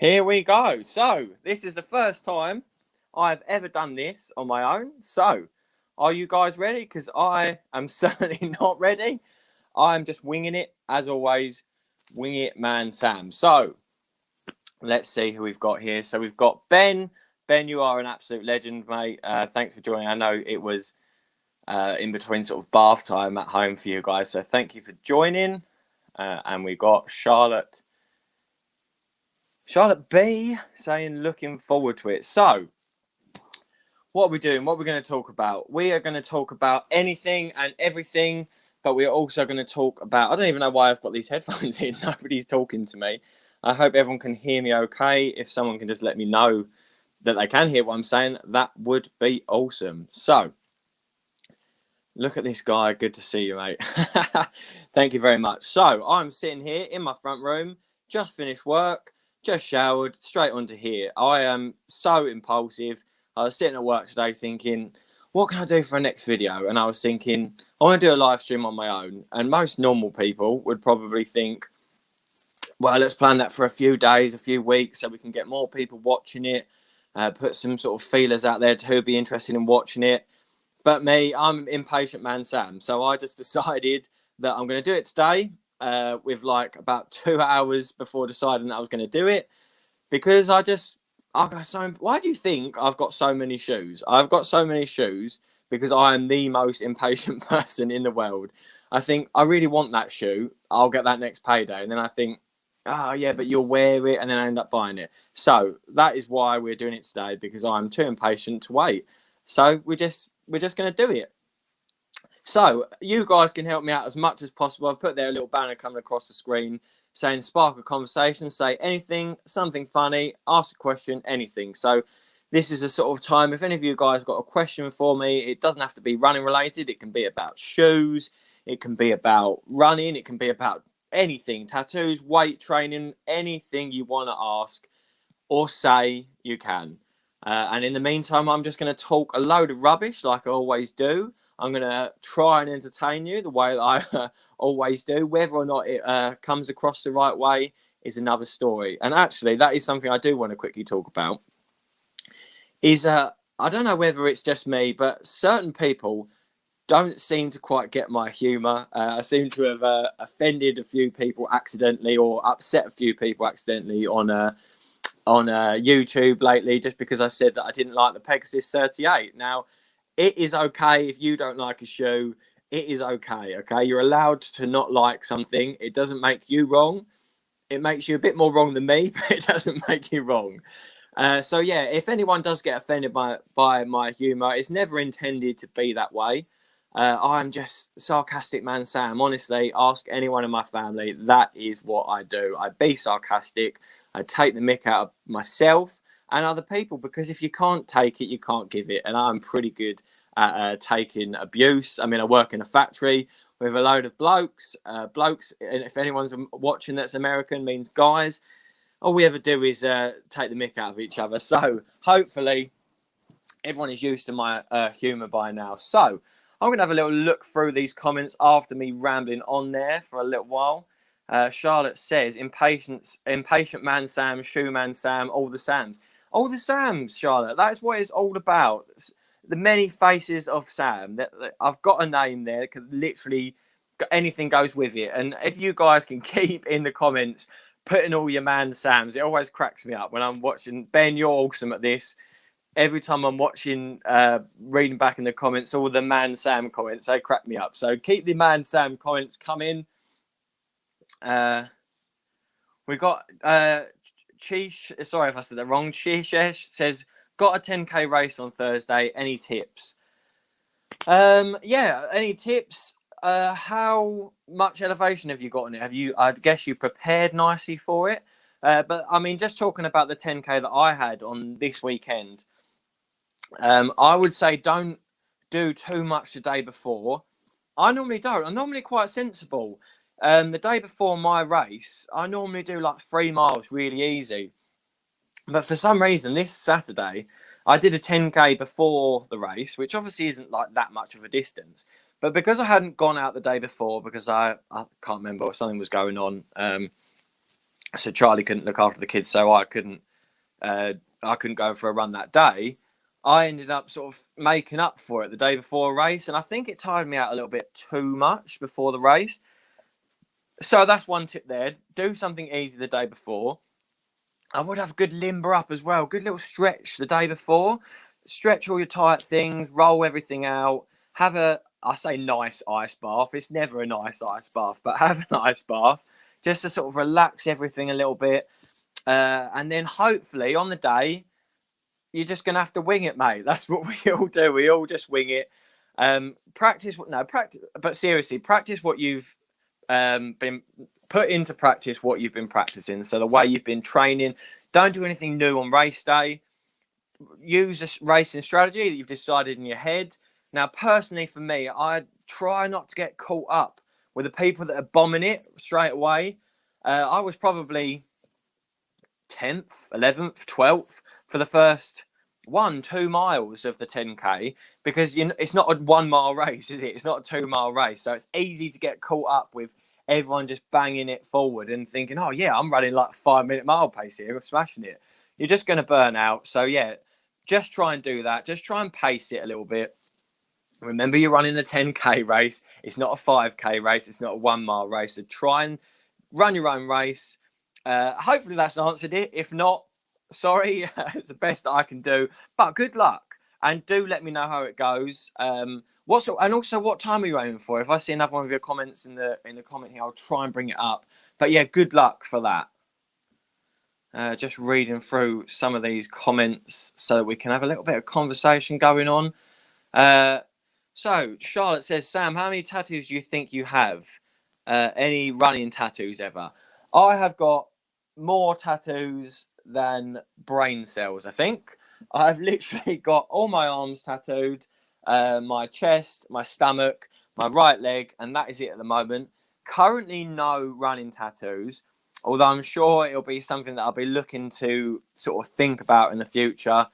Here we go. So, this is the first time I've ever done this on my own. So, are you guys ready? Because I am certainly not ready. I'm just winging it, as always. Wing it, man, Sam. So, let's see who we've got here. So, we've got Ben. Ben, you are an absolute legend, mate. Thanks for joining. I know it was in between sort of bath time at home for you guys. So, thank you for joining. And we've got Charlotte B saying looking forward to it. So, what are we doing? What we're going to talk about? We are going to talk about anything and everything, but we are also going to talk about... I don't even know why I've got these headphones in. Nobody's talking to me. I hope everyone can hear me okay. If someone can just let me know that they can hear what I'm saying, that would be awesome. So, look at this guy. Good to see you, mate. Thank you very much. So, I'm sitting here in my front room, just finished work, just showered, straight onto here. I am so impulsive. I was sitting at work today thinking, what can I do for a next video? And I was thinking, I want to do a live stream on my own. And most normal people would probably think, well, let's plan that for a few days, a few weeks, so we can get more people watching it, put some sort of feelers out there to who'd be interested in watching it. But me, I'm impatient man Sam. So I just decided that I'm going to do it today with like about 2 hours before deciding that I was going to do it. Because I've got why do you think I've got so many shoes? I've got so many shoes because I am the most impatient person in the world. I think I really want that shoe. I'll get that next payday. And then I think, oh yeah, but you'll wear it. And then I end up buying it. So that is why we're doing it today, because I'm too impatient to wait. So we're just going to do it. So you guys can help me out as much as possible. I've put there a little banner coming across the screen saying spark a conversation, say anything, something funny, ask a question, anything. So this is a sort of time, if any of you guys have got a question for me, it doesn't have to be running related. It can be about shoes. It can be about running. It can be about anything, tattoos, weight training, anything you want to ask or say, you can. And in the meantime, I'm just going to talk a load of rubbish like I always do. I'm going to try and entertain you the way that I always do. Whether or not it comes across the right way is another story. And actually, that is something I do want to quickly talk about. I don't know whether it's just me, but certain people don't seem to quite get my humour. I seem to have offended a few people accidentally or upset a few people accidentally on YouTube lately, just because I said that I didn't like the Pegasus 38. Now, it is okay if you don't like a shoe. It is okay. You're allowed to not like something. It doesn't make you wrong. It makes you a bit more wrong than me, but it doesn't make you wrong. So yeah, if anyone does get offended by my humour, it's never intended to be that way. I'm just sarcastic man Sam. Honestly, ask anyone in my family. That is what I do. I be sarcastic. I take the mick out of myself and other people, because if you can't take it, you can't give it. And I'm pretty good at taking abuse. I mean, I work in a factory with a load of blokes. Blokes, and if anyone's watching that's American, means guys. All we ever do is take the mick out of each other. So hopefully everyone is used to my humour by now. So I'm going to have a little look through these comments after me rambling on there for a little while. Charlotte says, impatient man Sam, shoe man Sam, all the Sams. All the Sams, Charlotte. That's what it's all about. The many faces of Sam. I've got a name there. Literally anything goes with it. And if you guys can keep in the comments putting all your man Sams, it always cracks me up when I'm watching. Ben, you're awesome at this. Every time I'm watching, reading back in the comments, all the man Sam comments, they crack me up. So keep the man Sam comments coming. We got Cheesh. Sorry if I said that wrong. Cheesh says, got a 10k race on Thursday. Any tips? Yeah, any tips? How much elevation have you got on it? I guess you prepared nicely for it. But I mean, just talking about the 10k that I had on this weekend, I would say don't do too much the day before. I normally don't. I'm normally quite sensible. The day before my race, I normally do like 3 miles really easy. But for some reason, this Saturday, I did a 10k before the race, which obviously isn't like that much of a distance. But because I hadn't gone out the day before, because I can't remember, something was going on. So Charlie couldn't look after the kids, so I couldn't go for a run that day. I ended up sort of making up for it the day before a race, and I think it tired me out a little bit too much before the race. So that's one tip there. Do something easy the day before. I would have a good limber up as well. Good little stretch the day before. Stretch all your tight things, roll everything out. Have I say nice ice bath. It's never a nice ice bath, but have an ice bath just to sort of relax everything a little bit. And then hopefully on the day, you're just going to have to wing it, mate. That's what we all do. We all just wing it. Practice, but seriously, practice what you've been put into practice what you've been practicing. So the way you've been training, don't do anything new on race day. Use a racing strategy that you've decided in your head. Now, personally, for me, I try not to get caught up with the people that are bombing it straight away. I was probably 10th, 11th, 12th for the first 1-2 miles of the 10K, because it's not a 1 mile race, is it? It's not a 2 mile race. So it's easy to get caught up with everyone just banging it forward and thinking, oh yeah, I'm running like a 5-minute mile pace here, I'm smashing it. You're just going to burn out. So yeah, just try and do that. Just try and pace it a little bit. Remember, you're running a 10K race. It's not a 5K race. It's not a 1 mile race. So try and run your own race. Hopefully that's answered it. If not, sorry, it's the best I can do. But good luck, and do let me know how it goes. And also what time are you aiming for? If I see another one of your comments in the comment here, I'll try and bring it up. But yeah, good luck for that. Just reading through some of these comments so that we can have a little bit of conversation going on. So Charlotte says, Sam, how many tattoos do you think you have? Any running tattoos ever? I have got more tattoos than brain cells, I think. I've literally got all my arms tattooed, my chest, my stomach, my right leg, and that is it at the moment. Currently no running tattoos, although I'm sure it'll be something that I'll be looking to sort of think about in the future.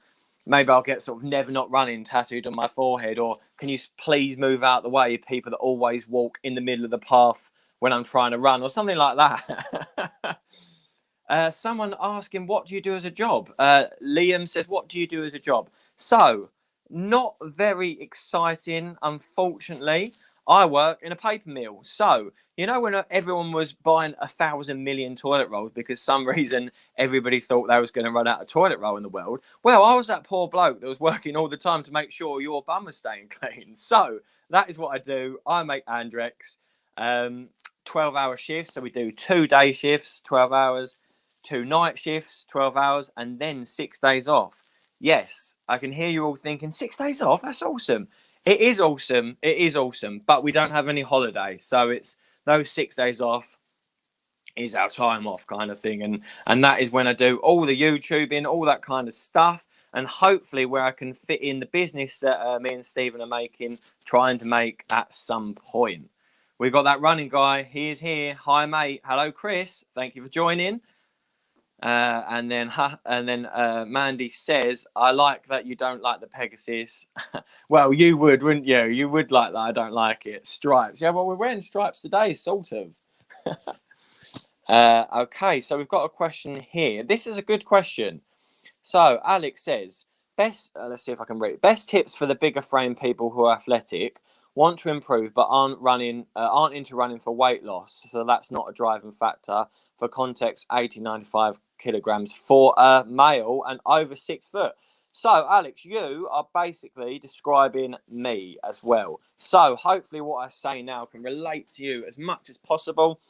Maybe I'll get sort of never not running tattooed on my forehead, or can you please move out the way, people that always walk in the middle of the path when I'm trying to run, or something like that. Someone asking, what do you do as a job? Liam says, what do you do as a job? So, not very exciting, unfortunately. I work in a paper mill. So, you know, when everyone was buying 1,000 million toilet rolls because some reason everybody thought they was going to run out of toilet roll in the world. Well, I was that poor bloke that was working all the time to make sure your bum was staying clean. So that is what I do. I make Andrex, 12-hour shifts. So we do 2 day shifts, 12 hours, 2 night shifts, 12 hours, and then 6 days off. Yes, I can hear you all thinking, 6 days off? That's awesome. It is awesome. It is awesome. But we don't have any holidays. So it's those 6 days off is our time off kind of thing. And that is when I do all the YouTubing, all that kind of stuff. And hopefully where I can fit in the business that me and Stephen are trying to make at some point. We've got that running guy. He is here. Hi, mate. Hello, Chris. Thank you for joining. And then Mandy says, I like that you don't like the Pegasus. Well, you would, wouldn't you? You would like that. I don't like it. Stripes. Yeah, well, we're wearing stripes today, sort of. Okay, so we've got a question here. This is a good question. So Alex says, let's see if I can read. Best tips for the bigger frame people who are athletic, want to improve, but aren't into running for weight loss. So that's not a driving factor. For context, 80-95 kilograms for a male and over 6 foot. So Alex, you are basically describing me as well. So hopefully what I say now can relate to you as much as possible.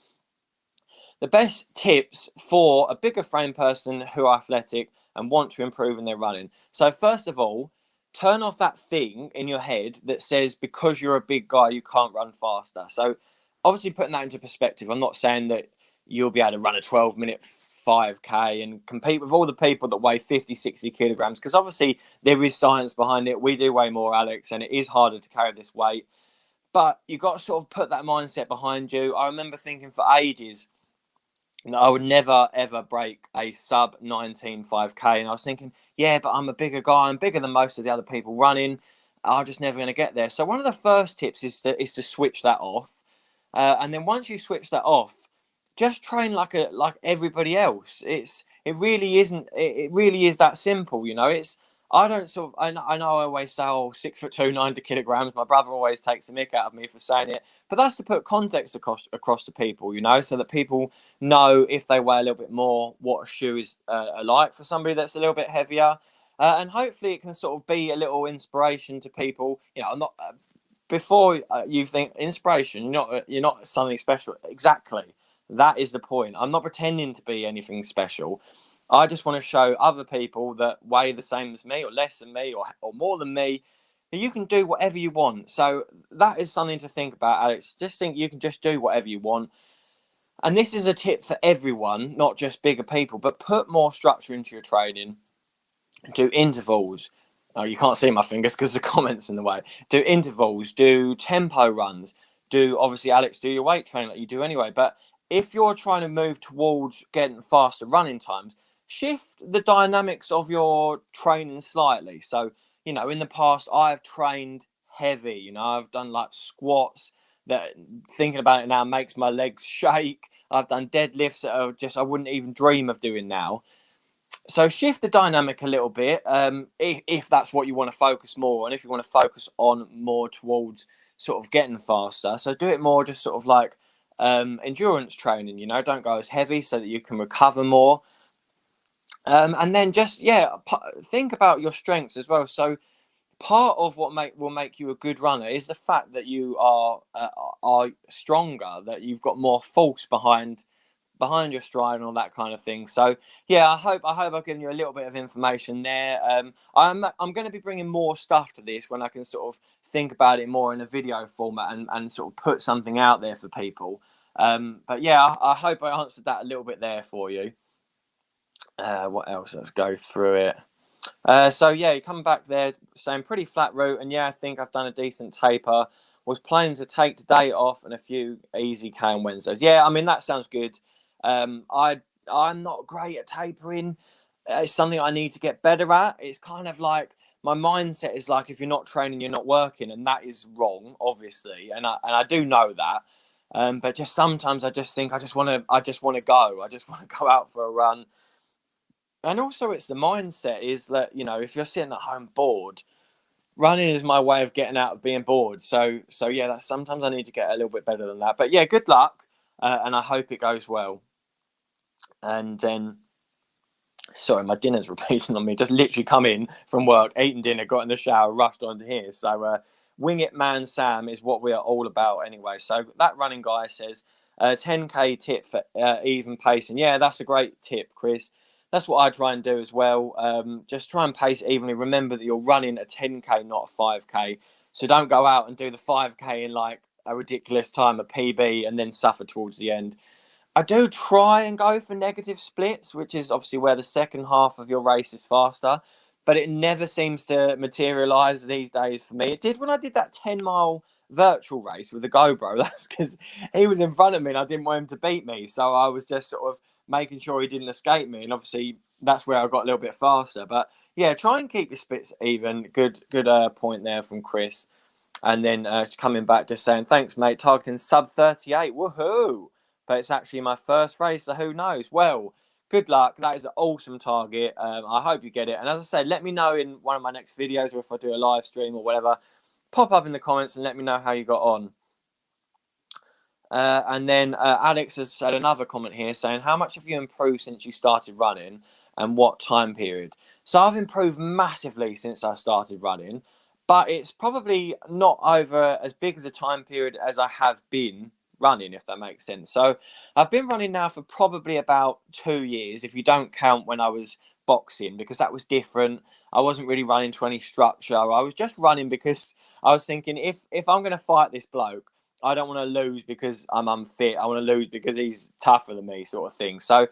The best tips for a bigger frame person who are athletic and want to improve in their running. So first of all, turn off that thing in your head that says because you're a big guy, you can't run faster. So obviously putting that into perspective, I'm not saying that you'll be able to run a 12-minute 5K and compete with all the people that weigh 50, 60 kilograms, because obviously there is science behind it. We do weigh more, Alex, and it is harder to carry this weight. But you've got to sort of put that mindset behind you. I remember thinking for ages, I would never, ever break a sub 19 5K. And I was thinking, yeah, but I'm a bigger guy. I'm bigger than most of the other people running. I'm just never going to get there. So one of the first tips is to switch that off. And then once you switch that off, just train like everybody else. It really isn't. It really is that simple. You know, it's I don't sort of I know I always say, oh, 6'2", 90 kilograms. My brother always takes a mick out of me for saying it, but that's to put context across to people, you know, so that people know if they weigh a little bit more what a shoe is like for somebody that's a little bit heavier, and hopefully it can sort of be a little inspiration to people. You know, I'm not before you think inspiration. You're not something special. Exactly, that is the point. I'm not pretending to be anything special. I just want to show other people that weigh the same as me or less than me or more than me that you can do whatever you want. So that is something to think about, Alex. Just think you can just do whatever you want. And this is a tip for everyone, not just bigger people, but put more structure into your training. Do intervals. Oh, you can't see my fingers because the comments in the way. Do intervals, do tempo runs, do obviously, Alex, do your weight training like you do anyway. But if you're trying to move towards getting faster running times, shift the dynamics of your training slightly. So, you know, in the past, I've trained heavy, you know, I've done like squats that, thinking about it now, makes my legs shake. I've done deadlifts that are just, I wouldn't even dream of doing now. So shift the dynamic a little bit, if that's what you want to focus more on, if you want to focus on more towards sort of getting faster. So do it more just sort of like endurance training, you know, don't go as heavy so that you can recover more. And then just, yeah, think about your strengths as well. So part of what will make you a good runner is the fact that you are stronger, that you've got more force behind your stride and all that kind of thing. So yeah, I hope I've given you a little bit of information there. I'm going to be bringing more stuff to this when I can sort of think about it more in a video format and sort of put something out there for people. But yeah, I hope I answered that a little bit there for you. What else? Let's go through it. So yeah, you come back there saying pretty flat route, and yeah, I think I've done a decent taper. Was planning to take today off and a few easy K on Wednesdays. Yeah, I mean that sounds good. I'm not great at tapering. It's something I need to get better at. It's kind of like my mindset is like, if you're not training, you're not working, and that is wrong, obviously, and I do know that. But just sometimes I just think I just want to go. I just want to go out for a run. And also, it's the mindset is that, you know, if you're sitting at home bored, running is my way of getting out of being bored. So yeah, that's sometimes I need to get a little bit better than that. But yeah, good luck, and I hope it goes well. And then, sorry, my dinner's repeating on me. Just literally come in from work, eaten dinner, got in the shower, rushed on to here. So Wing It Man Sam is what we are all about anyway. So that running guy says 10k tip for even pacing. Yeah, that's a great tip, Chris. That's what I try and do as well. Just try and pace evenly. Remember that you're running a 10k, not a 5k. So don't go out and do the 5k in like a ridiculous time, a PB, and then suffer towards the end. I do try and go for negative splits, which is obviously where the second half of your race is faster, but it never seems to materialize these days for me. It did when I did that 10-mile virtual race with the GoPro. That's because he was in front of me and I didn't want him to beat me. So I was just sort of making sure he didn't escape me. And obviously that's where I got a little bit faster. But yeah, try and keep your splits even. Good point there from Chris. And then coming back, just saying, thanks, mate. Targeting sub 38. Woohoo! But it's actually my first race, so who knows? Well, good luck. That is an awesome target. I hope you get it. And as I said, let me know in one of my next videos, or if I do a live stream or whatever, pop up in the comments and let me know how you got on. And then Alex has said another comment here saying, how much have you improved since you started running and what time period? So I've improved massively since I started running, but it's probably not over as big as a time period as I have been running, if that makes sense. So I've been running now for probably about 2 years, if you don't count when I was boxing, because that was different. I wasn't really running to any structure. I was just running because I was thinking, if I'm going to fight this bloke, I don't want to lose because I'm unfit. I want to lose because he's tougher than me, sort of thing. So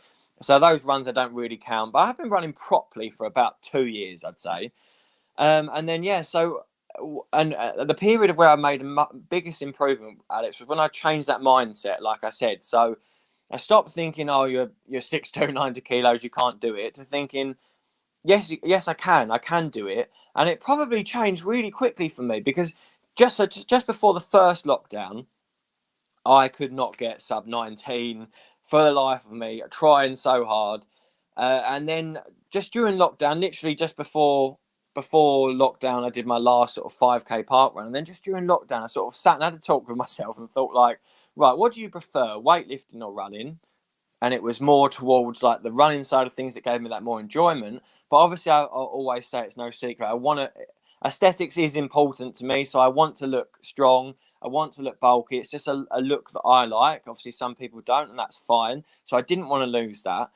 those runs I don't really count, but I've been running properly for about 2 years, I'd say. And then yeah, so the period of where I made the biggest improvement, Alex, was when I changed that mindset. Like I said, so I stopped thinking, oh, you're 6'2", 90 kilos, you can't do it, to thinking, yes, I can do it. And it probably changed really quickly for me because just before the first lockdown, I could not get sub 19 for the life of me, trying so hard. And then just during lockdown, literally just before lockdown, I did my last sort of 5K park run. And then just during lockdown, I sort of sat and had a talk with myself and thought like, right, what do you prefer, weightlifting or running? And it was more towards like the running side of things that gave me that more enjoyment. But obviously, I'll always say it's no secret. I want to, aesthetics is important to me. So I want to look strong. I want to look bulky. It's just a look that I like. Obviously, some people don't, and that's fine. So I didn't want to lose that.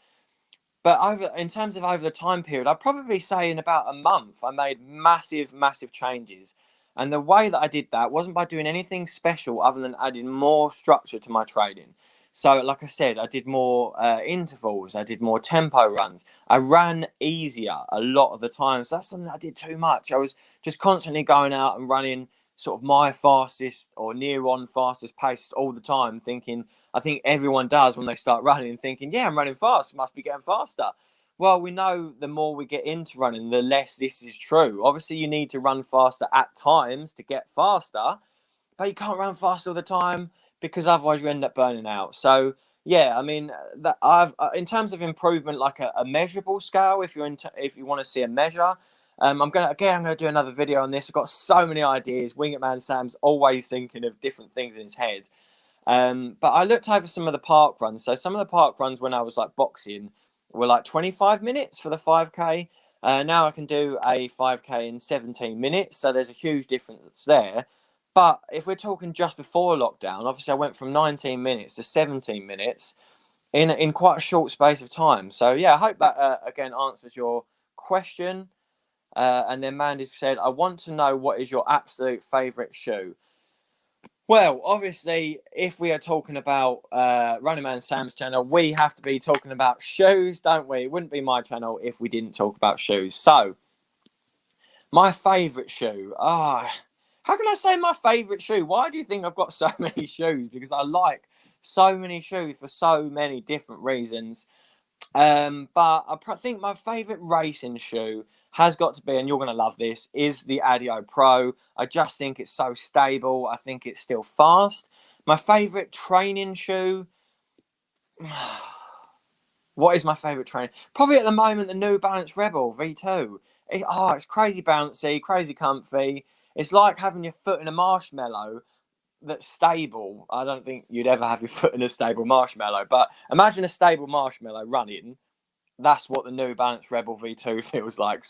But in terms of over the time period, I'd probably say in about a month, I made massive, massive changes. And the way that I did that wasn't by doing anything special other than adding more structure to my training. So, like I said, I did more intervals, I did more tempo runs. I ran easier a lot of the time. So that's something that I did too much. I was just constantly going out and running sort of my fastest or near on fastest pace all the time, thinking, I think everyone does when they start running, thinking, yeah, I'm running fast, must be getting faster. Well, we know the more we get into running, the less this is true. Obviously, you need to run faster at times to get faster, but you can't run fast all the time because otherwise you end up burning out. So, yeah, I mean, that I've in terms of improvement, like a measurable scale, if if you want to see a measure, I'm gonna do another video on this. I've got so many ideas. Wingman Sam's always thinking of different things in his head. But I looked over some of the park runs. So some of the park runs when I was like boxing were like 25 minutes for the 5K. Now I can do a 5K in 17 minutes. So there's a huge difference there. But if we're talking just before lockdown, obviously I went from 19 minutes to 17 minutes in quite a short space of time. So yeah, I hope that again answers your question. And then Mandy said, I want to know what is your absolute favourite shoe? Well, obviously, if we are talking about Runningman Sam's channel, we have to be talking about shoes, don't we? It wouldn't be my channel if we didn't talk about shoes. So, my favourite shoe. How can I say my favourite shoe? Why do you think I've got so many shoes? Because I like so many shoes for so many different reasons. But I think my favourite racing shoe has got to be, and you're going to love this, is the Adio Pro. I just think it's so stable. I think it's still fast. My favourite training shoe. What is my favourite training? Probably at the moment the New Balance Rebel V2. It's crazy bouncy, crazy comfy. It's like having your foot in a marshmallow that's stable. I don't think you'd ever have your foot in a stable marshmallow, but imagine a stable marshmallow running. That's what the New Balance Rebel V2 feels like.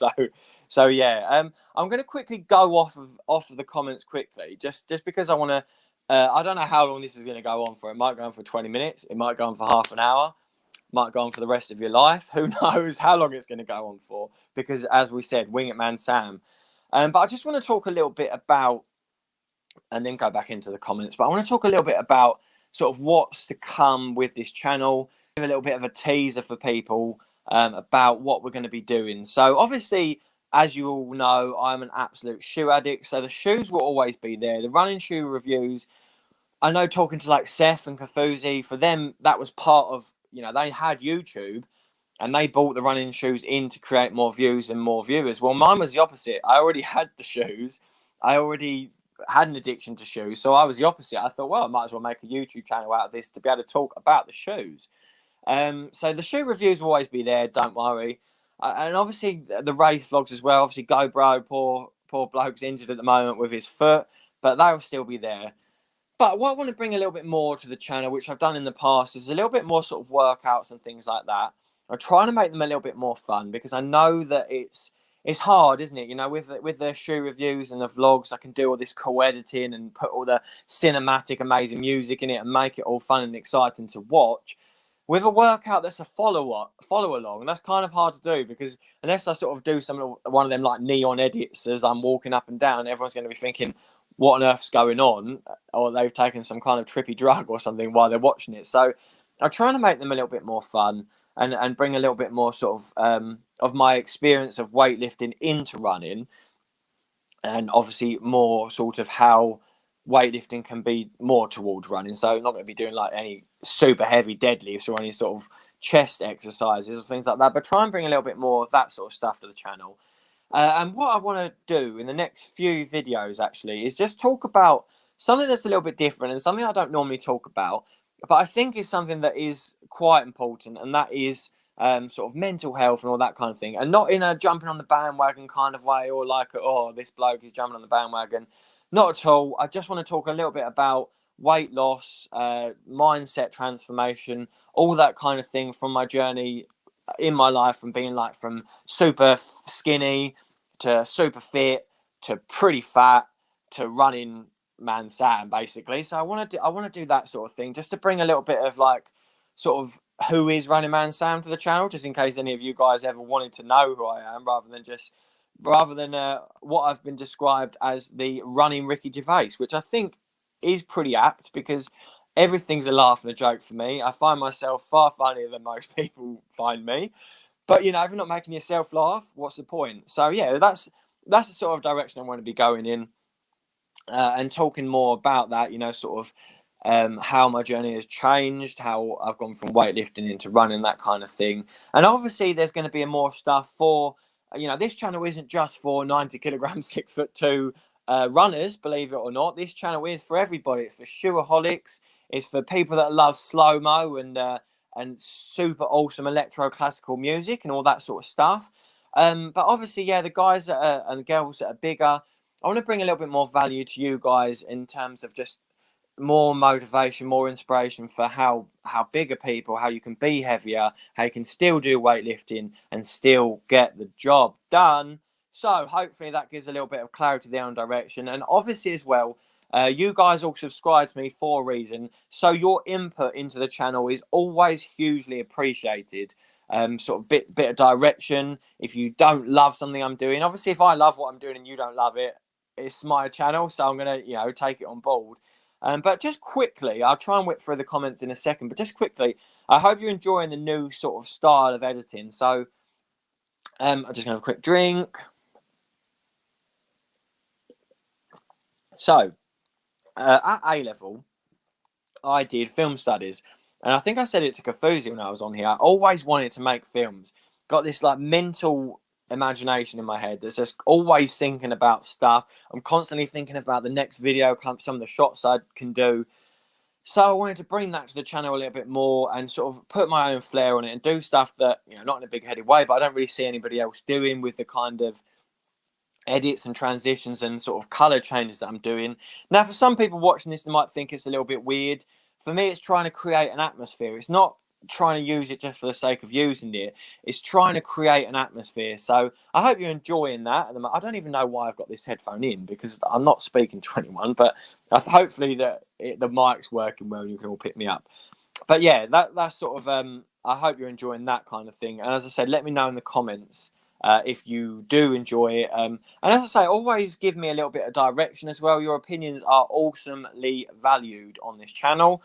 So yeah. I'm going to quickly go off of the comments quickly, just because I want to. I don't know how long this is going to go on for. It might go on for 20 minutes. It might go on for half an hour. Might go on for the rest of your life. Who knows how long it's going to go on for? Because as we said, Wing It Man Sam. But I just want to talk a little bit about, and then go back into the comments. But I want to talk a little bit about sort of what's to come with this channel. Give a little bit of a teaser for people about what we're going to be doing. So obviously, as you all know, I'm an absolute shoe addict. So the shoes will always be there. The running shoe reviews. I know talking to like Seth and Kafuzi, for them, that was part of, they had YouTube and they bought the running shoes in to create more views and more viewers. Well, mine was the opposite. I already had the shoes. I already had an addiction to shoes. So I was the opposite. I thought, well, I might as well make a YouTube channel out of this to be able to talk about the shoes. So the shoe reviews will always be there. Don't worry. And obviously the race vlogs as well. Obviously, GoPro, poor bloke's injured at the moment with his foot, but they'll still be there. But what I want to bring a little bit more to the channel, which I've done in the past, is a little bit more sort of workouts and things like that. I'm trying to make them a little bit more fun because I know that it's hard, isn't it? With the shoe reviews and the vlogs, I can do all this co-editing and put all the cinematic, amazing music in it and make it all fun and exciting to watch. With a workout that's a follow along, that's kind of hard to do because unless I sort of do one of them like neon edits as I'm walking up and down, everyone's going to be thinking, what on earth's going on? Or they've taken some kind of trippy drug or something while they're watching it. So I'm trying to make them a little bit more fun and bring a little bit more sort of my experience of weightlifting into running, and obviously more sort of how weightlifting can be more towards running. So I'm not going to be doing like any super heavy deadlifts or any sort of chest exercises or things like that, but try and bring a little bit more of that sort of stuff to the channel. And what I want to do in the next few videos actually is just talk about something that's a little bit different and something I don't normally talk about. but I think it's something that is quite important, and that is sort of mental health and all that kind of thing, and not in a jumping on the bandwagon kind of way, or like, oh, this bloke is jumping on the bandwagon. Not at all. I just want to talk a little bit about weight loss, mindset transformation, all that kind of thing from my journey in my life, from being like from super skinny to super fit to pretty fat to running man Sam, basically. So I want to do that sort of thing, just to bring a little bit of like sort of who is Running Man Sam to the channel, just in case any of you guys ever wanted to know who I am, rather than what I've been described as the running Ricky Gervais, which I think is pretty apt, because everything's a laugh and a joke for me. I find myself far funnier than most people find me. But you know, if you're not making yourself laugh, what's the point? So yeah, that's the sort of direction I want to be going in, and talking more about that. You know, sort of how my journey has changed, how I've gone from weightlifting into running, that kind of thing. And obviously, there's going to be more stuff for, you know, this channel isn't just for 90 kilogram 6'2" runners, believe it or not. This channel is for everybody. It's for shoeaholics. It's for people that love slow mo and super awesome electro classical music and all that sort of stuff. But obviously, yeah, the guys that are, and the girls that are bigger, I want to bring a little bit more value to you guys in terms of just more motivation, more inspiration for how bigger people, how you can be heavier, how you can still do weightlifting and still get the job done. So hopefully that gives a little bit of clarity there on direction. And obviously as well, you guys all subscribe to me for a reason. So your input into the channel is always hugely appreciated. Sort of bit of direction. If you don't love something I'm doing, obviously if I love what I'm doing and you don't love it, it's my channel, so I'm gonna, you know, take it on board. But just quickly, I'll try and whip through the comments in a second. But just quickly, I hope you're enjoying the new sort of style of editing. So I'm just gonna have a quick drink. So at A level, I did film studies, and I think I said it to Kafuzi when I was on here. I always wanted to make films. Got this like mental imagination in my head that's just always thinking about stuff. I'm constantly thinking about the next video, some of the shots I can do. So I wanted to bring that to the channel a little bit more and sort of put my own flair on it and do stuff that, you know, not in a big-headed way, but I don't really see anybody else doing, with the kind of edits and transitions and sort of color changes that I'm doing. Now, for some people watching this, they might think it's a little bit weird. For me, it's trying to create an atmosphere. It's not trying to use it just for the sake of using it. It's trying to create an atmosphere. So I hope you're enjoying that. I don't even know why I've got this headphone in, because I'm not speaking to anyone, but hopefully the mic's working well and you can all pick me up. But yeah, that's sort of I hope you're enjoying that kind of thing. And as I said, let me know in the comments if you do enjoy it. And as I say, always give me a little bit of direction as well. Your opinions are awesomely valued on this channel,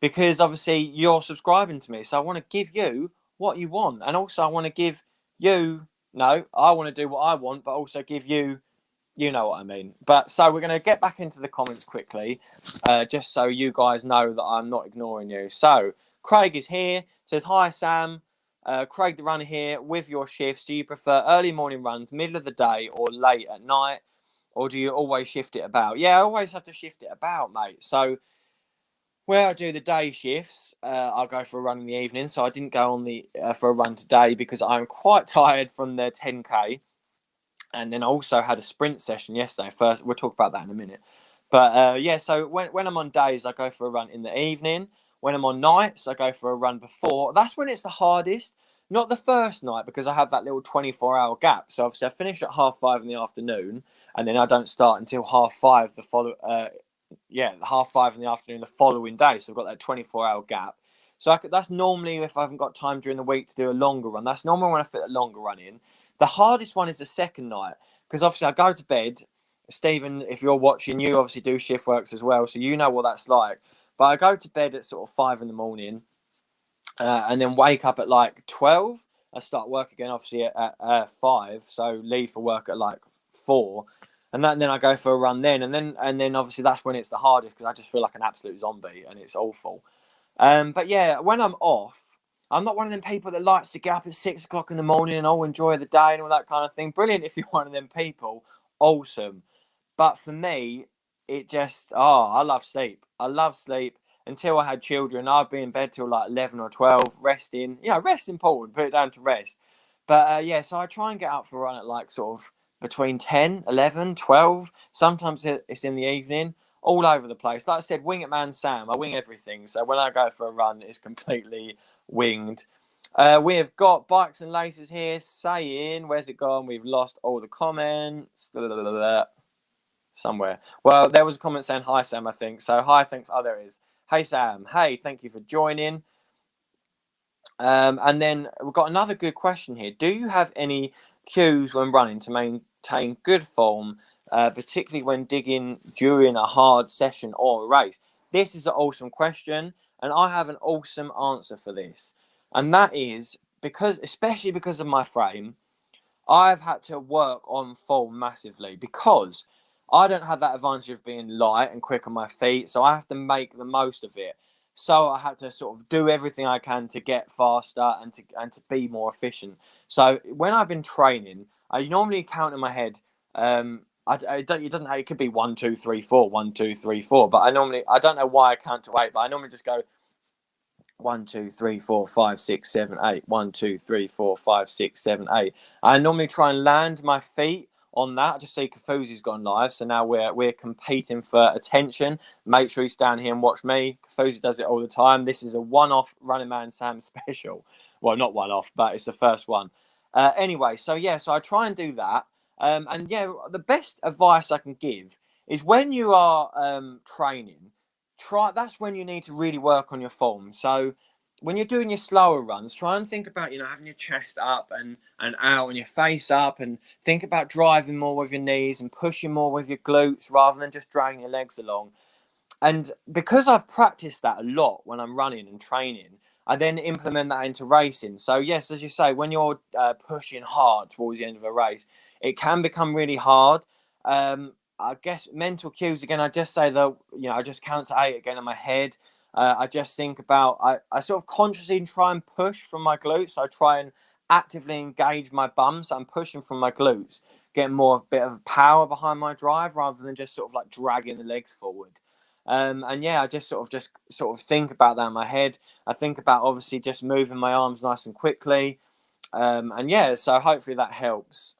because obviously you're subscribing to me. So I want to give you what you want. And also I want to give you, no, I want to do what I want, but also give you, you know what I mean. But so we're going to get back into the comments quickly, just so you guys know that I'm not ignoring you. So Craig is here, says, hi, Sam. Craig the runner here. With your shifts, do you prefer early morning runs, middle of the day, or late at night? Or do you always shift it about? Yeah, I always have to shift it about, mate. So where I do the day shifts, I'll go for a run in the evening. So I didn't go on for a run today because I'm quite tired from the 10K. And then I also had a sprint session yesterday. First, we'll talk about that in a minute. But yeah, so when I'm on days, I go for a run in the evening. When I'm on nights, I go for a run before. That's when it's the hardest. Not the first night, because I have that little 24-hour gap. So obviously I finish at 5:30 in the afternoon, and then I don't start until 5:30 the the 5:30 in the afternoon the following day. So I've got that 24-hour gap. So that's normally if I haven't got time during the week to do a longer run. That's normally when I fit a longer run in. The hardest one is the second night, because obviously I go to bed. Stephen, if you're watching, you obviously do shift works as well, so you know what that's like. But I go to bed at sort of 5 in the morning, and then wake up at like 12. I start work again, obviously at 5, so leave for work at like 4, and then I go for a run then, and then obviously that's when it's the hardest, because I just feel like an absolute zombie and it's awful. But yeah, when I'm off, I'm not one of them people that likes to get up at 6 o'clock in the morning and enjoy the day and all that kind of thing. Brilliant if you're one of them people, awesome. But for me, it just I love sleep. I love sleep, until I had children, I'd be in bed till like 11 or 12, resting. You know, rest important, put it down to rest. But yeah, so I try and get out for a run at like sort of between 10, 11, 12. Sometimes it's in the evening, all over the place. Like I said, wing it man Sam, I wing everything. So when I go for a run, it's completely winged. We have got Bikes and Laces here saying, where's it gone? We've lost all the comments. Somewhere. Well, there was a comment saying, hi, Sam, I think. So, hi, thanks. Oh, there it is. Hey, Sam. Hey, thank you for joining. And then we've got another good question here. Do you have any cues when running to maintain good form, particularly when digging during a hard session or a race? This is an awesome question, and I have an awesome answer for this. And that is especially because of my frame, I've had to work on form massively because I don't have that advantage of being light and quick on my feet, so I have to make the most of it. So I had to sort of do everything I can to get faster and to be more efficient. So when I've been training, I normally count in my head. It could be 1, 2, 3, 4, 1, 2, 3, 4. But I don't know why I count to 8, but I normally just go 1, 2, 3, 4, 5, 6, 7, 8. 1, 2, 3, 4, 5, 6, 7, 8. I normally try and land my feet on that. I just see Kafuzi's gone live, so now we're competing for attention. Make sure you stand here and watch me. Kafuzi does it all the time. This is a one-off Running Man Sam special. Well, not one-off, but it's the first one. Anyway, so I try and do that. And yeah, the best advice I can give is when you are training, that's when you need to really work on your form. So when you're doing your slower runs, try and think about, having your chest up and out and your face up, and think about driving more with your knees and pushing more with your glutes rather than just dragging your legs along. And because I've practiced that a lot when I'm running and training, I then implement that into racing. So yes, as you say, when you're pushing hard towards the end of a race, it can become really hard. I guess mental cues again. I just say that I just count to 8 again in my head. I just think about I sort of consciously try and push from my glutes. So I try and actively engage my bum. So I'm pushing from my glutes, getting more bit of power behind my drive rather than just sort of like dragging the legs forward. And yeah, I just sort of think about that in my head. I think about obviously just moving my arms nice and quickly. And yeah, so hopefully that helps.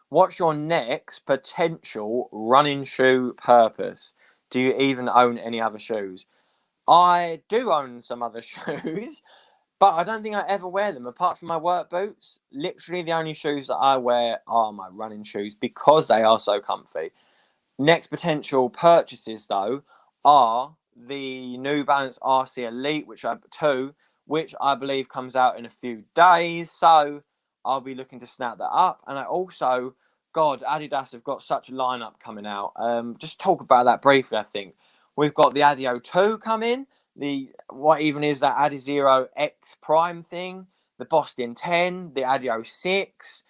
What's your next potential running shoe purpose? Do you even own any other shoes? I do own some other shoes, but I don't think I ever wear them apart from my work boots. Literally, the only shoes that I wear are my running shoes because they are so comfy. Next potential purchases, though, are the New Balance RC Elite, which I believe comes out in a few days. So I'll be looking to snap that up. And I also, God, Adidas have got such a lineup coming out. Just talk about that briefly. I think we've got the Addio 2 coming. What even is that Adizero X Prime thing? The Boston 10, the Addio 6.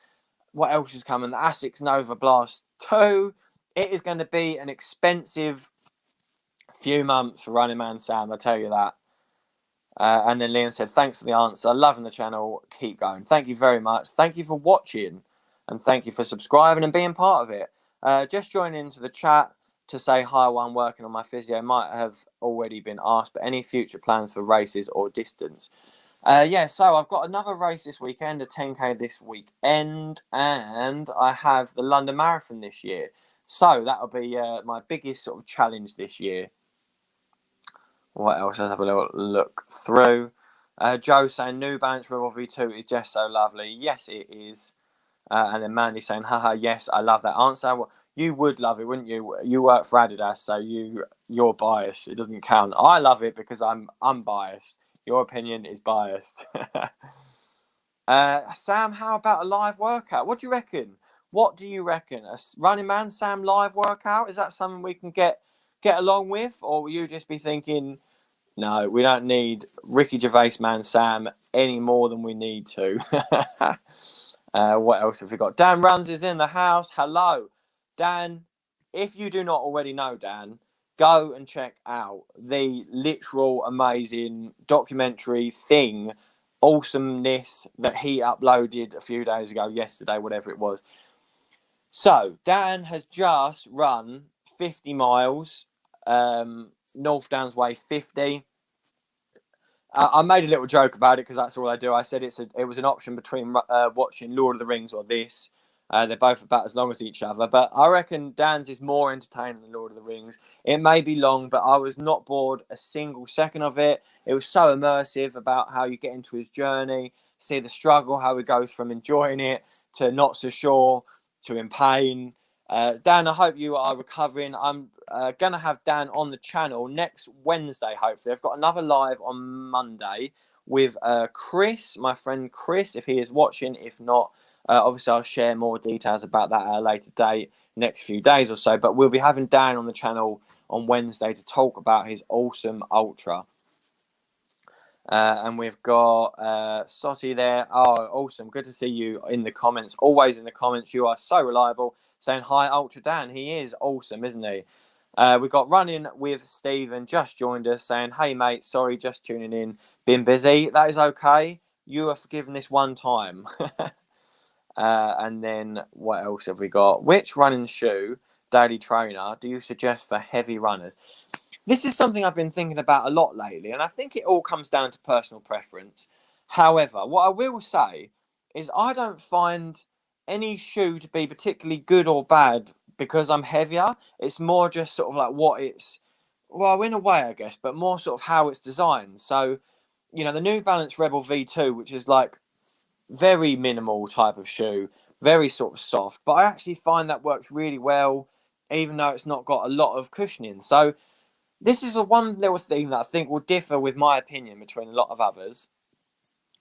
What else is coming? The Asics Nova Blast 2. It is going to be an expensive few months for Running Man Sam, I tell you that. And then Liam said, thanks for the answer. Loving the channel. Keep going. Thank you very much. Thank you for watching. And thank you for subscribing and being part of it. Just joining into the chat to say hi while I'm working on my physio. Might have already been asked, but any future plans for races or distance? Yeah, so I've got another race this weekend, a 10K this weekend, and I have the London Marathon this year. So that'll be my biggest sort of challenge this year. What else? Let's have a little look through. Joe saying New Balance Rebel V2 is just so lovely. Yes, it is. And then Mandy saying, haha, yes, I love that answer. Well, you would love it, wouldn't you? You work for Adidas, so you're biased. It doesn't count. I love it because I'm unbiased. Your opinion is biased. Sam, how about a live workout? What do you reckon? What do you reckon? A Running Man Sam live workout? Is that something we can get along with? Or will you just be thinking, no, we don't need Ricky Gervais Man Sam any more than we need to? What else have we got? Dan Runs is in the house. Hello. Dan, if you do not already know Dan, go and check out the literal amazing documentary thing, awesomeness that he uploaded a few days ago, yesterday, whatever it was. So Dan has just run 50 miles North Downs Way 50. I made a little joke about it because that's all I do. I said it was an option between watching Lord of the Rings or this. They're both about as long as each other, but I reckon Dan's is more entertaining than Lord of the Rings. It may be long, but I was not bored a single second of it. It was so immersive about how you get into his journey, see the struggle, how he goes from enjoying it to not so sure to in pain. Dan, I hope you are recovering. I'm going to have Dan on the channel next Wednesday, hopefully. I've got another live on Monday with Chris, my friend Chris, if he is watching. If not, obviously I'll share more details about that at a later date, next few days or so. But we'll be having Dan on the channel on Wednesday to talk about his awesome ultra. And we've got Sotty there. Oh, awesome. Good to see you in the comments. Always in the comments. You are so reliable. Saying hi, Ultra Dan. He is awesome, isn't he? We've got Running with Stephen just joined us saying, hey, mate, sorry, just tuning in. Been busy. That is okay. You are forgiven this one time. And then what else have we got? Which running shoe, daily trainer, do you suggest for heavy runners? This is something I've been thinking about a lot lately, and I think it all comes down to personal preference. However, what I will say is I don't find any shoe to be particularly good or bad because I'm heavier. It's more just sort of like what it's, well, in a way, I guess, but more sort of how it's designed. So, you know, the New Balance Rebel V2, which is like very minimal type of shoe, very sort of soft, but I actually find that works really well, even though it's not got a lot of cushioning. So, this is the one little thing that I think will differ with my opinion between a lot of others.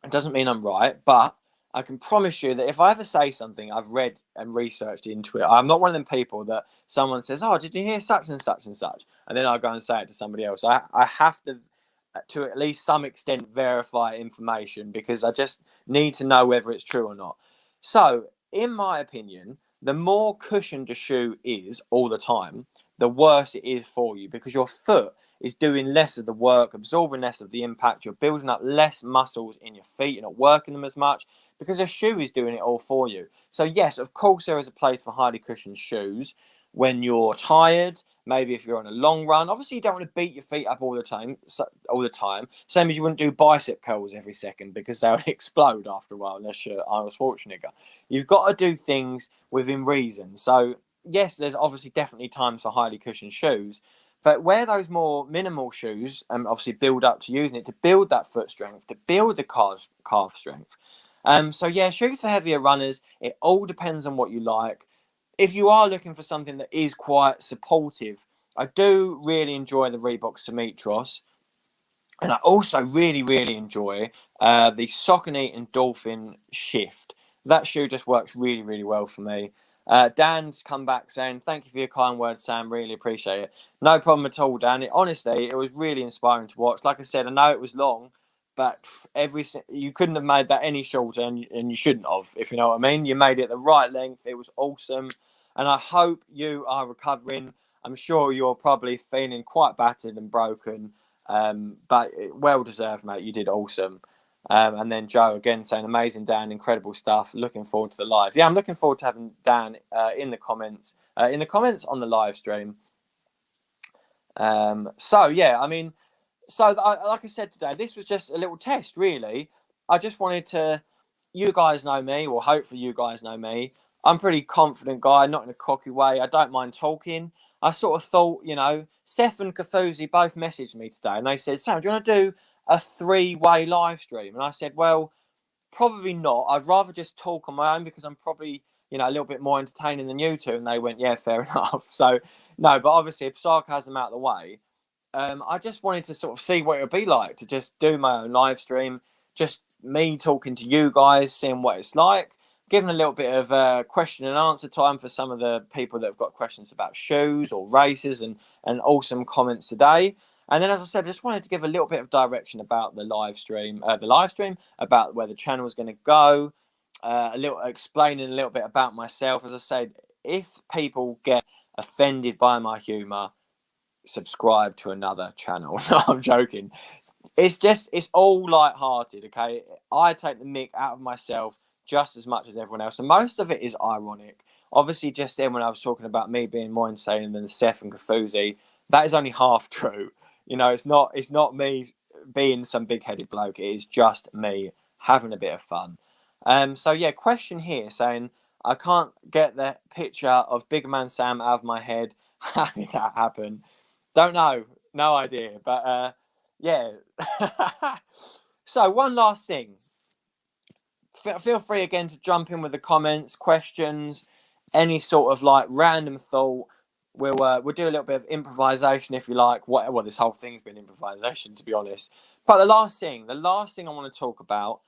It doesn't mean I'm right, but I can promise you that if I ever say something I've read and researched into it, I'm not one of them people that someone says, oh, did you hear such and such and such? And then I go and say it to somebody else. I have to at least some extent verify information because I just need to know whether it's true or not. So, in my opinion, the more cushioned a shoe is all the time, the worse it is for you because your foot is doing less of the work, absorbing less of the impact. You're building up less muscles in your feet. You're not working them as much because a shoe is doing it all for you. So, yes, of course, there is a place for highly cushioned shoes when you're tired. Maybe if you're on a long run. Obviously, you don't want to beat your feet up all the time. Same as you wouldn't do bicep curls every second because they would explode after a while unless you're Arnold Schwarzenegger. You've got to do things within reason. So, yes, there's obviously definitely times for highly cushioned shoes. But wear those more minimal shoes and obviously build up to using it to build that foot strength, to build the calf strength. So, yeah, shoes for heavier runners. It all depends on what you like. If you are looking for something that is quite supportive, I do really enjoy the Reebok Symmetros. And I also really, really enjoy the Saucony and Dolphin Shift. That shoe just works really, really well for me. Dan's come back saying, thank you for your kind words, Sam. Really appreciate it. No problem at all, Dan. Honestly, it was really inspiring to watch. Like I said, I know it was long, but you couldn't have made that any shorter, and you shouldn't have, if you know what I mean. You made it the right length. It was awesome. And I hope you are recovering. I'm sure you're probably feeling quite battered and broken. But well deserved, mate. You did awesome. And then Joe again saying, amazing, Dan, incredible stuff. Looking forward to the live. Yeah, I'm looking forward to having Dan in the comments on the live stream. So yeah, I mean, like I said today, this was just a little test, really. I just wanted to, you guys know me, or hopefully you guys know me. I'm a pretty confident guy, not in a cocky way. I don't mind talking. I sort of thought, you know, Seth and Kathuzi both messaged me today and they said, Sam, do you want to do a 3-way live stream? And I said, well, probably not. I'd rather just talk on my own because I'm probably, you know, a little bit more entertaining than you two. And they went, yeah, fair enough. So, no, but obviously, if sarcasm out of the way, I just wanted to sort of see what it would be like to just do my own live stream, just me talking to you guys, seeing what it's like, giving a little bit of question and answer time for some of the people that have got questions about shoes or races and awesome comments today. And then, as I said, I just wanted to give a little bit of direction about the live stream, about where the channel is going to go, explaining a little bit about myself. As I said, if people get offended by my humour, subscribe to another channel. No, I'm joking. It's all light-hearted, okay? I take the mick out of myself just as much as everyone else, and most of it is ironic. Obviously, just then when I was talking about me being more insane than Seth and Kafuzi, That is only half true. You know, it's not me being some big-headed bloke. It is just me having a bit of fun. So yeah, question here saying I can't get the picture of Big Man Sam out of my head. How did that happen? Don't know, no idea. But yeah. So one last thing. Feel free again to jump in with the comments, questions, any sort of like random thought. We'll do a little bit of improvisation if you like. Well, this whole thing's been improvisation, to be honest. But the last thing I want to talk about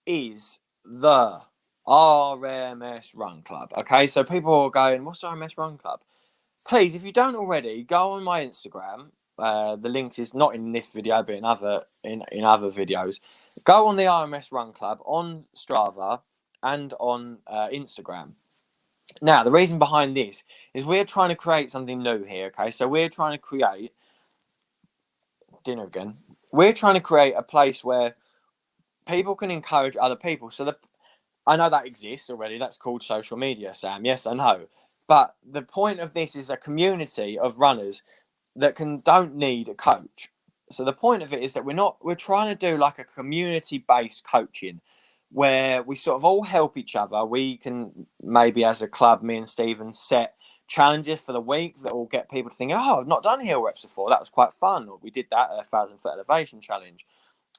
is the RMS Run Club. Okay, so people are going, "What's RMS Run Club?" Please, if you don't already, go on my Instagram. The link is not in this video, but in other videos. Go on the RMS Run Club on Strava and on Instagram. Now, the reason behind this is we're trying to create something new here. Okay, so we're trying to create dinner again. We're trying to create a place where people can encourage other people. So I know that exists already. That's called social media, Sam. Yes, I know. But the point of this is a community of runners that don't need a coach. So the point of it is that we're trying to do like a community based coaching where we sort of all help each other. We can maybe as a club, me and Stephen set challenges for the week that will get people to think, oh, I've not done hill reps before. That was quite fun. Or we did that at 1,000-foot elevation challenge.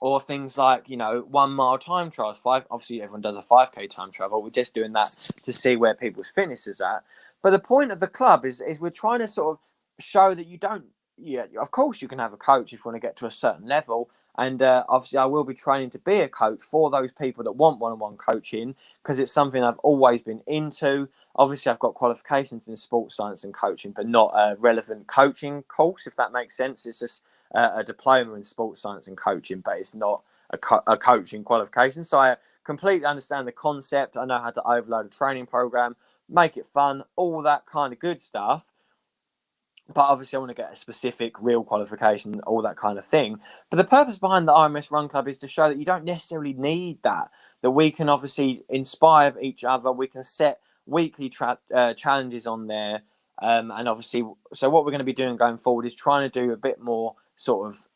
Or things like, 1 mile time trials. Obviously everyone does a 5K time trial. We're just doing that to see where people's fitness is at. But the point of the club is we're trying to sort of show that you don't. Yeah, of course you can have a coach if you want to get to a certain level. And obviously I will be training to be a coach for those people that want one-on-one coaching because it's something I've always been into. Obviously I've got qualifications in sports science and coaching, but not a relevant coaching course, if that makes sense. It's just a diploma in sports science and coaching, but it's not a coaching qualification. So I completely understand the concept. I know how to overload a training program, make it fun, all that kind of good stuff. But obviously I want to get a specific real qualification, all that kind of thing. But the purpose behind the RMS Run Club is to show that you don't necessarily need that we can obviously inspire each other. We can set weekly challenges on there. And obviously, so what we're going to be doing going forward is trying to do a bit more sort of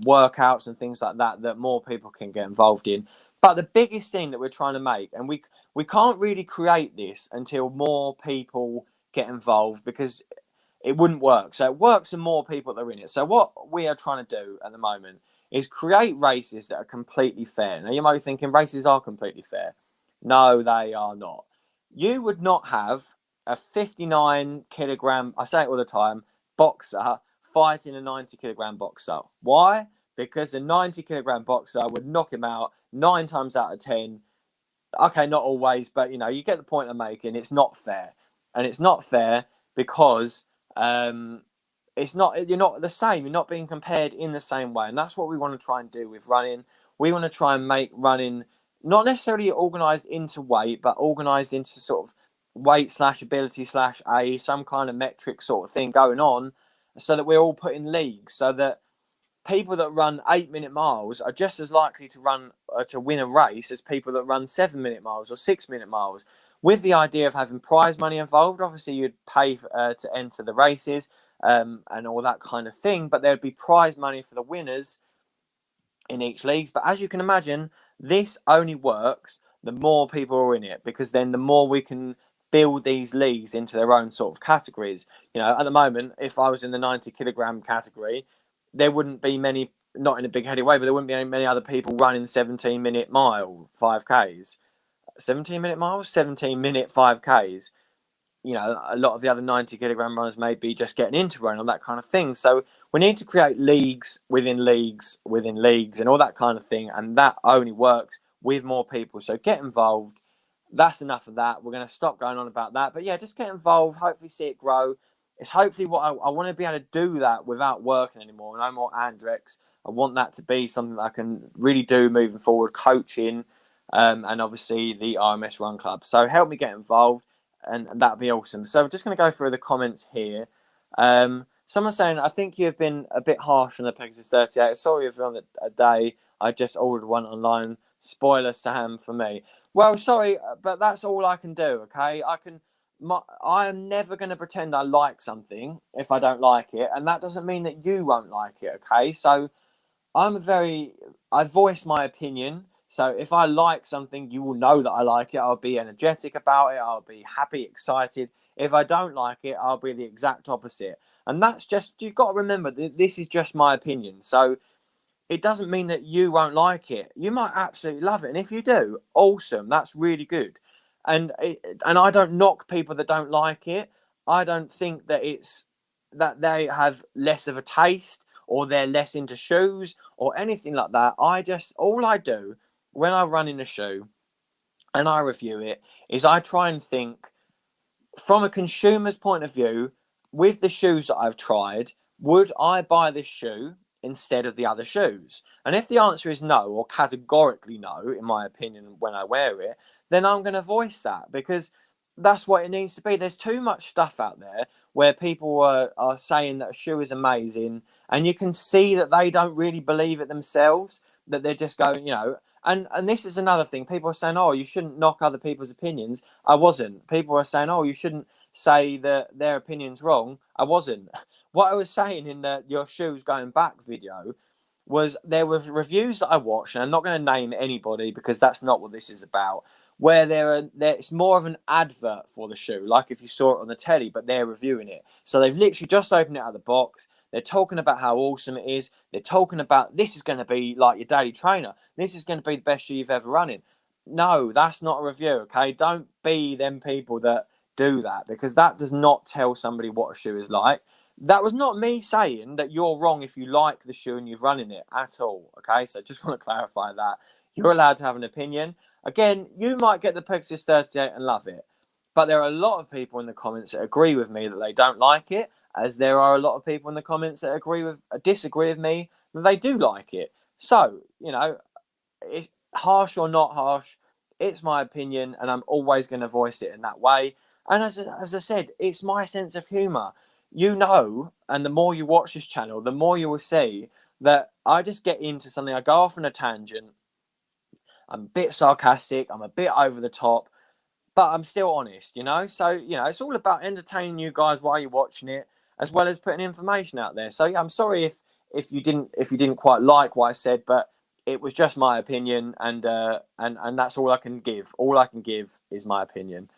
workouts and things like that more people can get involved in. But the biggest thing that we're trying to make, and we can't really create this until more people get involved because it wouldn't work. So it works the more people that are in it. So what we are trying to do at the moment is create races that are completely fair. Now you might be thinking races are completely fair. No, they are not. You would not have a 59 kilogram, I say it all the time, boxer fighting a 90 kilogram boxer. Why? Because a 90 kilogram boxer would knock him out 9 times out of 10. Okay, not always, but you get the point I'm making. It's not fair. And it's not fair because it's not, you're not the same. You're not being compared in the same way. And that's what we want to try and do with running. We want to try and make running not necessarily organized into weight, but organized into sort of weight / ability / age, some kind of metric sort of thing going on so that we're all put in leagues so that people that run 8-minute miles are just as likely to win a race as people that run 7-minute miles or 6-minute miles. With the idea of having prize money involved, obviously you'd pay to enter the races and all that kind of thing, but there'd be prize money for the winners in each league. But as you can imagine, this only works the more people are in it, because then the more we can build these leagues into their own sort of categories. At the moment, if I was in the 90 kilogram category, there wouldn't be many, not in a big heady way, but there wouldn't be many other people running 17-minute mile 5Ks. 17-minute miles, 17-minute 5Ks. A lot of the other 90 kilogram runners may be just getting into running, all that kind of thing. So we need to create leagues within leagues within leagues and all that kind of thing. And that only works with more people. So get involved. That's enough of that. We're going to stop going on about that. But yeah, just get involved. Hopefully see it grow. It's hopefully what I want to be able to do that without working anymore. No more Andrex. I want that to be something that I can really do moving forward, coaching, and obviously the RMS Run Club. So help me get involved. And that'd be awesome. So I'm just going to go through the comments here. Someone saying, I think you have been a bit harsh on the Pegasus 38. Sorry if you're on a day. I just ordered one online. Spoiler, Sam, for me. Well, sorry, but that's all I can do, okay? I am never going to pretend I like something if I don't like it, and that doesn't mean that you won't like it. Okay, so I voice my opinion. So if I like something, you will know that I like it. I'll be energetic about it. I'll be happy, excited. If I don't like it, I'll be the exact opposite. And that's just, you've got to remember, this is just my opinion. So it doesn't mean that you won't like it. You might absolutely love it. And if you do, awesome. That's really good. And I don't knock people that don't like it. I don't think that it's that they have less of a taste or they're less into shoes or anything like that. All I do when I run in a shoe and I review it is I try and think from a consumer's point of view, with the shoes that I've tried, would I buy this shoe instead of the other shoes? And if the answer is no, or categorically no, in my opinion, when I wear it, then I'm going to voice that because that's what it needs to be. There's too much stuff out there where people are saying that a shoe is amazing, and you can see that they don't really believe it themselves, that they're just going, and this is another thing. People are saying, oh, you shouldn't knock other people's opinions. I wasn't. People are saying, oh, you shouldn't say that their opinion's wrong. I wasn't. What I was saying in the your shoes going back video was there were reviews that I watched, and I'm not going to name anybody because that's not what this is about, where it's more of an advert for the shoe, like if you saw it on the telly, but they're reviewing it. So they've literally just opened it out of the box. They're talking about how awesome it is. They're talking about this is going to be like your daily trainer. This is going to be the best shoe you've ever run in. No, that's not a review, okay? Don't be them people that do that because that does not tell somebody what a shoe is like. That was not me saying that you're wrong if you like the shoe and you've run in it at all, okay? So just want to clarify that. You're allowed to have an opinion. Again, you might get the Pegasus 38 and love it, but there are a lot of people in the comments that agree with me that they don't like it, as there are a lot of people in the comments that disagree with me that they do like it. So, it's harsh or not harsh, it's my opinion, and I'm always going to voice it in that way. And as I said, it's my sense of humour. And the more you watch this channel, the more you will see that I just get into something, I go off on a tangent, I'm a bit sarcastic, I'm a bit over the top, but I'm still honest, So, it's all about entertaining you guys while you're watching it, as well as putting information out there. So, yeah, I'm sorry if you didn't quite like what I said, but it was just my opinion, and that's all I can give. All I can give is my opinion.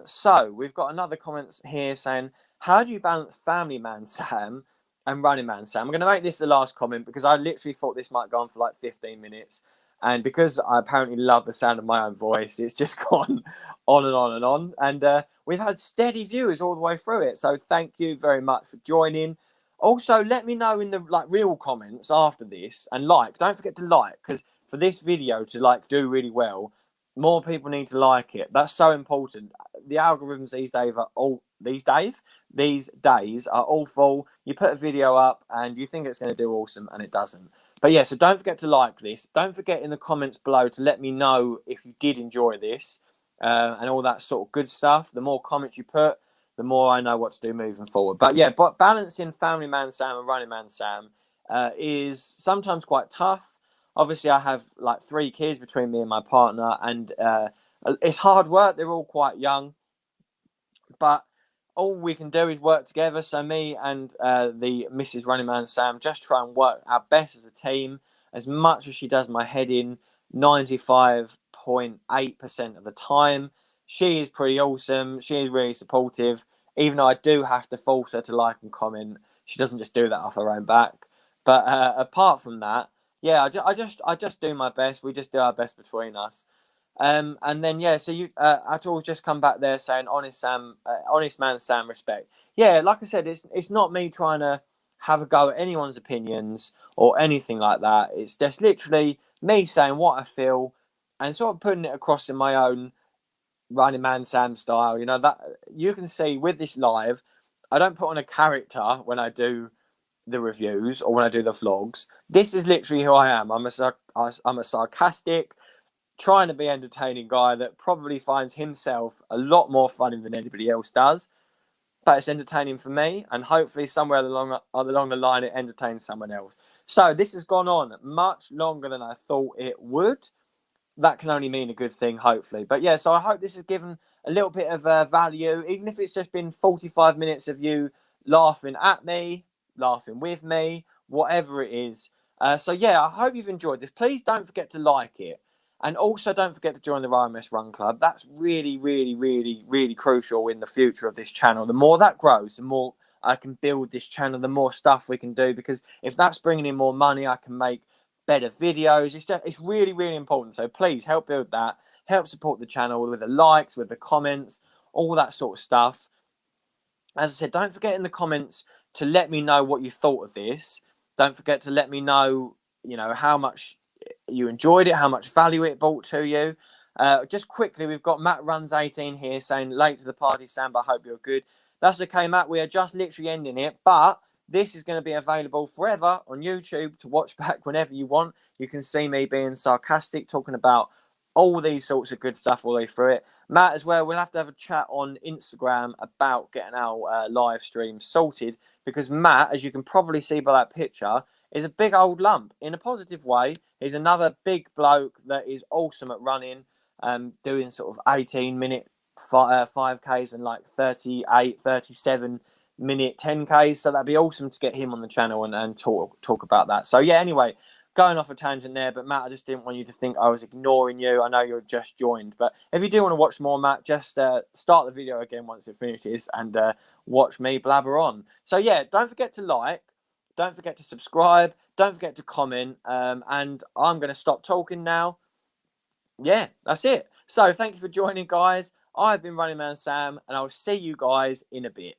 So we've got another comment here saying, how do you balance Family Man Sam and Running Man Sam? I'm going to make this the last comment because I literally thought this might go on for like 15 minutes. And because I apparently love the sound of my own voice, it's just gone on and on and on. And we've had steady viewers all the way through it. So thank you very much for joining. Also, let me know in the real comments after this, and don't forget to like, because for this video to do really well, more people need to like it. That's so important. The algorithms these days are awful. You put a video up and you think it's going to do awesome, and it doesn't. But yeah, so don't forget to like this. Don't forget in the comments below to let me know if you did enjoy this, and all that sort of good stuff. The more comments you put, the more I know what to do moving forward. But yeah, balancing Family Man Sam and Running Man Sam is sometimes quite tough. Obviously, I have 3 kids between me and my partner, and it's hard work. They're all quite young, but all we can do is work together. So me and the Mrs. Running Man Sam just try and work our best as a team, as much as she does my head in 95.8% of the time. She is pretty awesome. She is really supportive, even though I do have to force her to like and comment. She doesn't just do that off her own back. But apart from that, yeah, I just do my best. We just do our best between us. And then yeah, so Atul's just come back there saying honest man Sam, respect. Yeah, like I said, it's not me trying to have a go at anyone's opinions or anything like that. It's just literally me saying what I feel and sort of putting it across in my own Running Man Sam style. That you can see with this live, I don't put on a character when I do the reviews or when I do the vlogs. This is literally who I am. I'm a sarcastic, trying to be entertaining guy that probably finds himself a lot more funny than anybody else does, but it's entertaining for me, and hopefully somewhere along the line it entertains someone else. So this has gone on much longer than I thought it would. That can only mean a good thing, hopefully. But yeah, so I hope this has given a little bit of value, even if it's just been 45 minutes of you laughing at me, laughing with me, whatever it is. So yeah, I hope you've enjoyed this. Please don't forget to like it. And also don't forget to join the RMS Run Club. That's really, really, really, really crucial in the future of this channel. The more that grows, the more I can build this channel, the more stuff we can do. Because if that's bringing in more money, I can make better videos. It's really, really important. So please help build that. Help support the channel with the likes, with the comments, all that sort of stuff. As I said, don't forget in the comments to let me know what you thought of this. Don't forget to let me know, how much you enjoyed it, how much value it brought to you. Just quickly, we've got Matt Runs 18 here saying, late to the party, Sam, but I hope you're good. That's okay, Matt. We are just literally ending it, but this is going to be available forever on YouTube to watch back whenever you want. You can see me being sarcastic, talking about all these sorts of good stuff all the way through it. Matt, as well, we'll have to have a chat on Instagram about getting our live stream sorted, because Matt, as you can probably see by that picture, is a big old lump in a positive way. He's another big bloke that is awesome at running, doing sort of 18-minute 5Ks and like 38, 37-minute 10Ks. So that'd be awesome to get him on the channel and talk about that. So yeah, anyway, going off a tangent there, but Matt, I just didn't want you to think I was ignoring you. I know you're just joined, but if you do want to watch more, Matt, just start the video again once it finishes and watch me blabber on. So yeah, don't forget to like, don't forget to subscribe, don't forget to comment, and I'm going to stop talking now. Yeah, that's it. So thank you for joining, guys. I've been Runningman Sam, and I'll see you guys in a bit.